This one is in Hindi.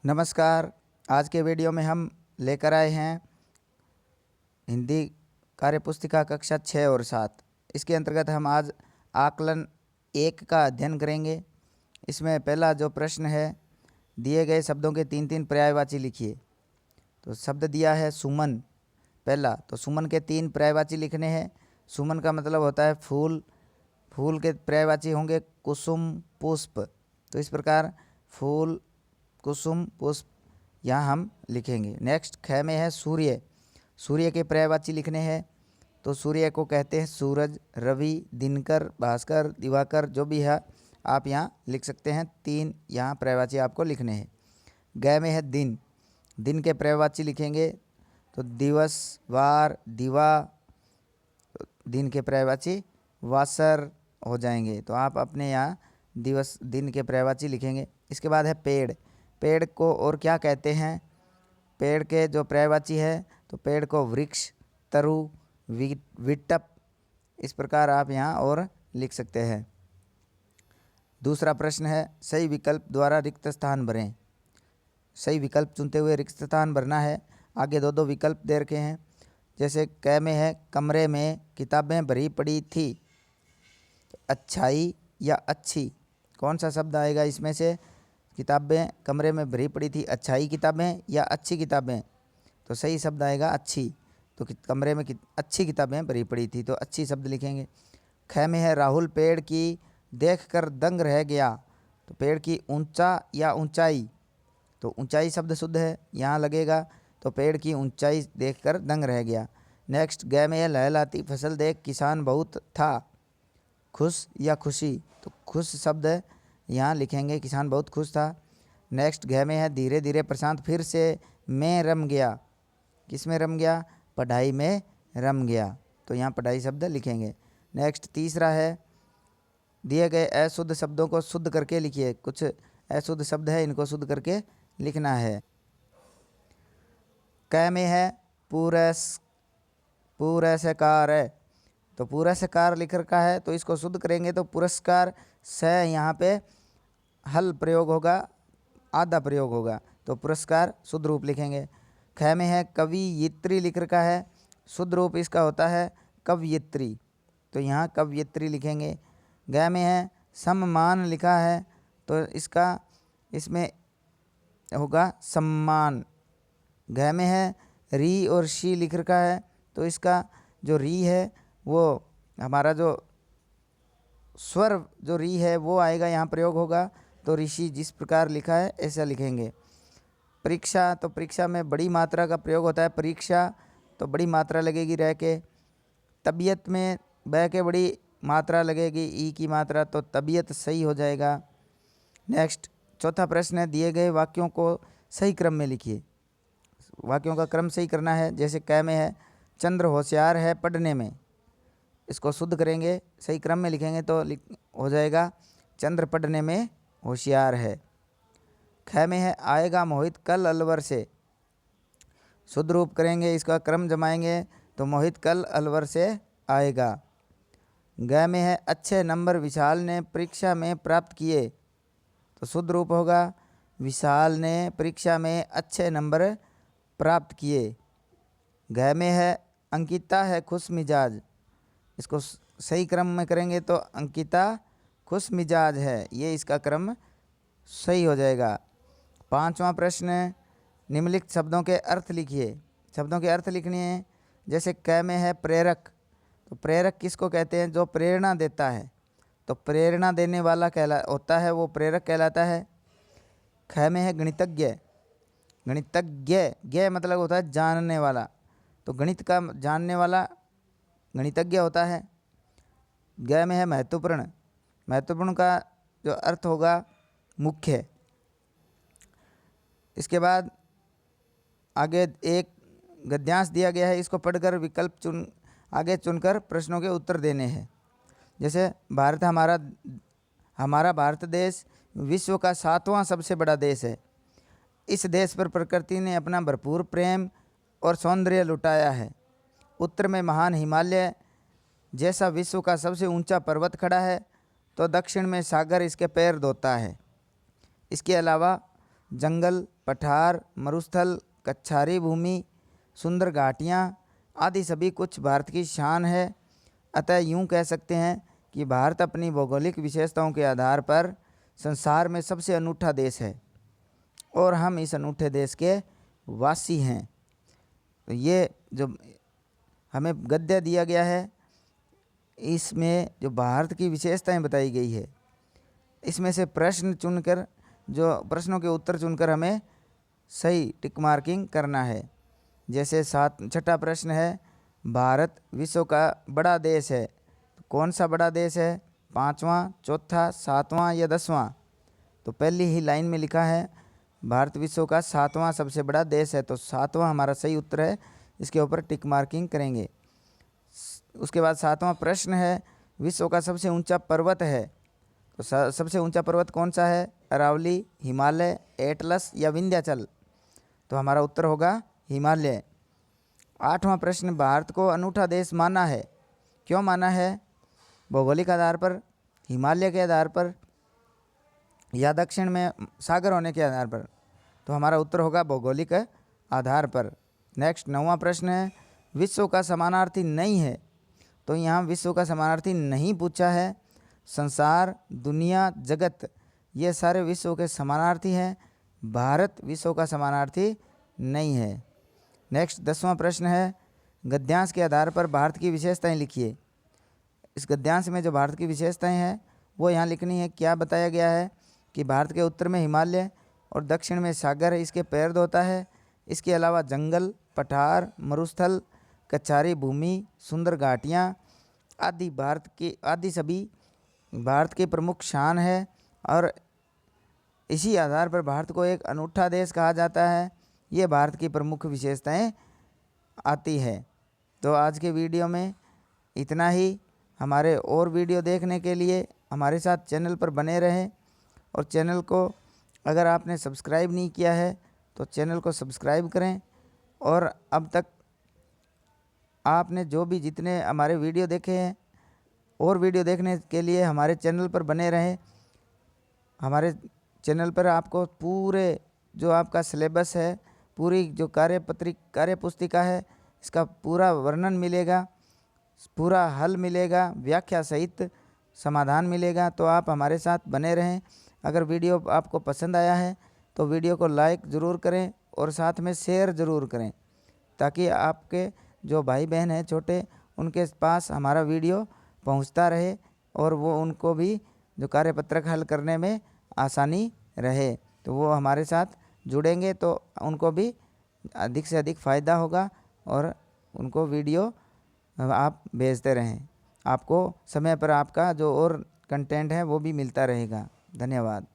नमस्कार। आज के वीडियो में हम लेकर आए हैं हिंदी कार्यपुस्तिका कक्षा 6 और 7। इसके अंतर्गत हम आज आकलन 1 का अध्ययन करेंगे। इसमें पहला जो प्रश्न है, दिए गए शब्दों के 3-3 पर्यायवाची लिखिए। तो शब्द दिया है सुमन। पहला तो सुमन के 3 पर्यायवाची लिखने हैं। सुमन का मतलब होता है फूल। फूल के पर्यायवाची होंगे कुसुम, पुष्प। तो इस प्रकार फूल, कुसुम, पुष्प यहाँ हम लिखेंगे। नेक्स्ट ख में है सूर्य। सूर्य के पर्यायवाची लिखने हैं। तो सूर्य को कहते हैं सूरज, रवि, दिनकर, भास्कर, दिवाकर, जो भी है आप यहाँ लिख सकते हैं। 3 यहाँ पर्यायवाची आपको लिखने हैं। ग में है दिन। दिन के पर्यायवाची लिखेंगे तो दिवस, वार, दिवा। दिन के पर्यायवाची वासर हो जाएंगे। तो आप अपने यहाँ दिवस, दिन के पर्यायवाची लिखेंगे। इसके बाद है पेड़। पेड़ को और क्या कहते हैं? पेड़ के जो पर्यायवाची है तो पेड़ को वृक्ष, तरु, विटप, इस प्रकार आप यहाँ और लिख सकते हैं। दूसरा प्रश्न है, सही विकल्प द्वारा रिक्त स्थान भरें। सही विकल्प चुनते हुए रिक्त स्थान भरना है। आगे 2-2 विकल्प दे रखे हैं। जैसे क में है कमरे में किताबें भरी पड़ी थी। अच्छाई या अच्छी, कौन सा शब्द आएगा इसमें से? किताबें कमरे में भरी पड़ी थी, अच्छाई किताबें या अच्छी किताबें? तो सही शब्द आएगा अच्छी। तो कमरे में अच्छी किताबें भरी पड़ी थी, तो अच्छी शब्द लिखेंगे। ख में है राहुल पेड़ की देखकर दंग रह गया। तो पेड़ की ऊंचा या ऊंचाई? तो ऊंचाई शब्द शुद्ध है, यहाँ लगेगा। तो पेड़ की ऊंचाई देखकर दंग रह गया। नेक्स्ट ग में है लहलाती फसल देख किसान बहुत था। खुश या खुशी? तो खुश शब्द यहाँ लिखेंगे, किसान बहुत खुश था। नेक्स्ट घ में है धीरे धीरे प्रशांत फिर से में रम गया। किस में रम गया? पढ़ाई में रम गया। तो यहाँ पढ़ाई शब्द लिखेंगे। नेक्स्ट तीसरा है, दिए गए अशुद्ध शब्दों को शुद्ध करके लिखिए। कुछ अशुद्ध शब्द है, इनको शुद्ध करके लिखना है। क में है पुरस्कार। तो पुरस्कार लिख रखा है, तो इसको शुद्ध करेंगे तो पुरस्कार से यहाँ पे हल प्रयोग होगा, आधा प्रयोग होगा। तो पुरस्कार शुद्ध रूप लिखेंगे। ख में है कवियित्री लिख रखा है, शुद्ध रूप इसका होता है कवयित्री। तो यहाँ कवयित्री लिखेंगे। ग में है सम्मान लिखा है, तो इसमें होगा सम्मान। घ में है री और शी लिख रखा है, तो इसका जो री है वो हमारा जो स्वर जो री है वो आएगा, यहाँ प्रयोग होगा। तो ऋषि जिस प्रकार लिखा है ऐसा लिखेंगे। परीक्षा, तो परीक्षा में बड़ी मात्रा का प्रयोग होता है परीक्षा, तो बड़ी मात्रा लगेगी रह के। तबीयत में ब के बड़ी मात्रा लगेगी, ई की मात्रा, तो तबीयत सही हो जाएगा। नेक्स्ट चौथा प्रश्न है, दिए गए वाक्यों को सही क्रम में लिखिए। वाक्यों का क्रम सही करना है। जैसे क में है चंद्र होशियार है पढ़ने में, इसको शुद्ध करेंगे, सही क्रम में लिखेंगे तो हो जाएगा चंद्र पढ़ने में होशियार है। ख में है आएगा मोहित कल अलवर से, शुद्ध रूप करेंगे, इसका क्रम जमाएंगे तो मोहित कल अलवर से आएगा। ग में है अच्छे नंबर विशाल ने परीक्षा में प्राप्त किए, तो शुद्ध रूप होगा विशाल ने परीक्षा में अच्छे नंबर प्राप्त किए। घ में है अंकिता है खुश मिजाज, इसको सही क्रम में करेंगे तो अंकिता खुश मिजाज है, ये इसका क्रम सही हो जाएगा। पांचवा प्रश्न, निम्नलिखित शब्दों के अर्थ लिखिए। शब्दों के अर्थ लिखने हैं। जैसे क में है प्रेरक, तो प्रेरक किसको कहते हैं? जो प्रेरणा देता है, तो प्रेरणा देने वाला होता है वो प्रेरक कहलाता है। ख में है गणितज्ञ। गणितज्ञ, ज्ञ मतलब होता है जानने वाला, तो गणित का जानने वाला गणितज्ञ होता है। ग में है महत्वपूर्ण। महत्वपूर्ण का जो अर्थ होगा मुख्य। इसके बाद आगे एक गद्यांश दिया गया है, इसको पढ़कर विकल्प आगे चुनकर प्रश्नों के उत्तर देने हैं। जैसे हमारा भारत देश विश्व का 7वां सबसे बड़ा देश है। इस देश पर प्रकृति ने अपना भरपूर प्रेम और सौंदर्य लुटाया है। उत्तर में महान हिमालय जैसा विश्व का सबसे ऊंचा पर्वत खड़ा है, तो दक्षिण में सागर इसके पैर धोता है। इसके अलावा जंगल, पठार, मरुस्थल, कच्छारी भूमि, सुंदर घाटियाँ आदि सभी कुछ भारत की शान है। अतः यूँ कह सकते हैं कि भारत अपनी भौगोलिक विशेषताओं के आधार पर संसार में सबसे अनूठा देश है और हम इस अनूठे देश के वासी हैं। तो ये जो हमें गद्य दिया गया है, इसमें जो भारत की विशेषताएं बताई गई है, इसमें से प्रश्न चुनकर, जो प्रश्नों के उत्तर चुनकर हमें सही टिक मार्किंग करना है। जैसे छठा प्रश्न है, भारत विश्व का बड़ा देश है, तो कौन सा बड़ा देश है? 5वां, चौथा, 7वां या 10वां? तो पहली ही लाइन में लिखा है भारत विश्व का 7वां सबसे बड़ा देश है, तो 7वां हमारा सही उत्तर है। इसके ऊपर टिक मार्किंग करेंगे। उसके बाद 7वां प्रश्न है, विश्व का सबसे ऊंचा पर्वत है, तो सबसे ऊंचा पर्वत कौन सा है? अरावली, हिमालय, एटलस या विंध्याचल? तो हमारा उत्तर होगा हिमालय। 8वां प्रश्न, भारत को अनूठा देश माना है, क्यों माना है? भौगोलिक आधार पर, हिमालय के आधार पर या दक्षिण में सागर होने के आधार पर? तो हमारा उत्तर होगा भौगोलिक आधार पर। नेक्स्ट 9वां प्रश्न है, विश्व का समानार्थी नहीं है, तो यहाँ विश्व का समानार्थी नहीं पूछा है। संसार, दुनिया, जगत ये सारे विश्व के समानार्थी हैं, भारत विश्व का समानार्थी नहीं है। नेक्स्ट 10वां प्रश्न है, गद्यांश के आधार पर भारत की विशेषताएं लिखिए। इस गद्यांश में जो भारत की विशेषताएं हैं वो यहाँ लिखनी है। क्या बताया गया है कि भारत के उत्तर में हिमालय और दक्षिण में सागर इसके पैर होता है। इसके अलावा जंगल, पठार, मरुस्थल, कच्छारी भूमि, सुंदर घाटियाँ आदि सभी भारत की प्रमुख शान है और इसी आधार पर भारत को एक अनूठा देश कहा जाता है। ये भारत की प्रमुख विशेषताएं आती है। तो आज के वीडियो में इतना ही। हमारे और वीडियो देखने के लिए हमारे साथ चैनल पर बने रहें और चैनल को अगर आपने सब्सक्राइब नहीं किया है तो चैनल को सब्सक्राइब करें। और अब तक आपने जो भी जितने हमारे वीडियो देखे हैं और वीडियो देखने के लिए हमारे चैनल पर बने रहें। हमारे चैनल पर आपको पूरे जो आपका सिलेबस है, पूरी जो कार्य पुस्तिका है, इसका पूरा वर्णन मिलेगा, पूरा हल मिलेगा, व्याख्या सहित समाधान मिलेगा। तो आप हमारे साथ बने रहें। अगर वीडियो आपको पसंद आया है तो वीडियो को लाइक ज़रूर करें और साथ में शेयर ज़रूर करें, ताकि आपके जो भाई बहन हैं छोटे, उनके पास हमारा वीडियो पहुंचता रहे और वो उनको भी जो कार्यपत्रक हल करने में आसानी रहे। तो वो हमारे साथ जुड़ेंगे तो उनको भी अधिक से अधिक फ़ायदा होगा और उनको वीडियो आप भेजते रहें। आपको समय पर आपका जो और कंटेंट है वो भी मिलता रहेगा। धन्यवाद।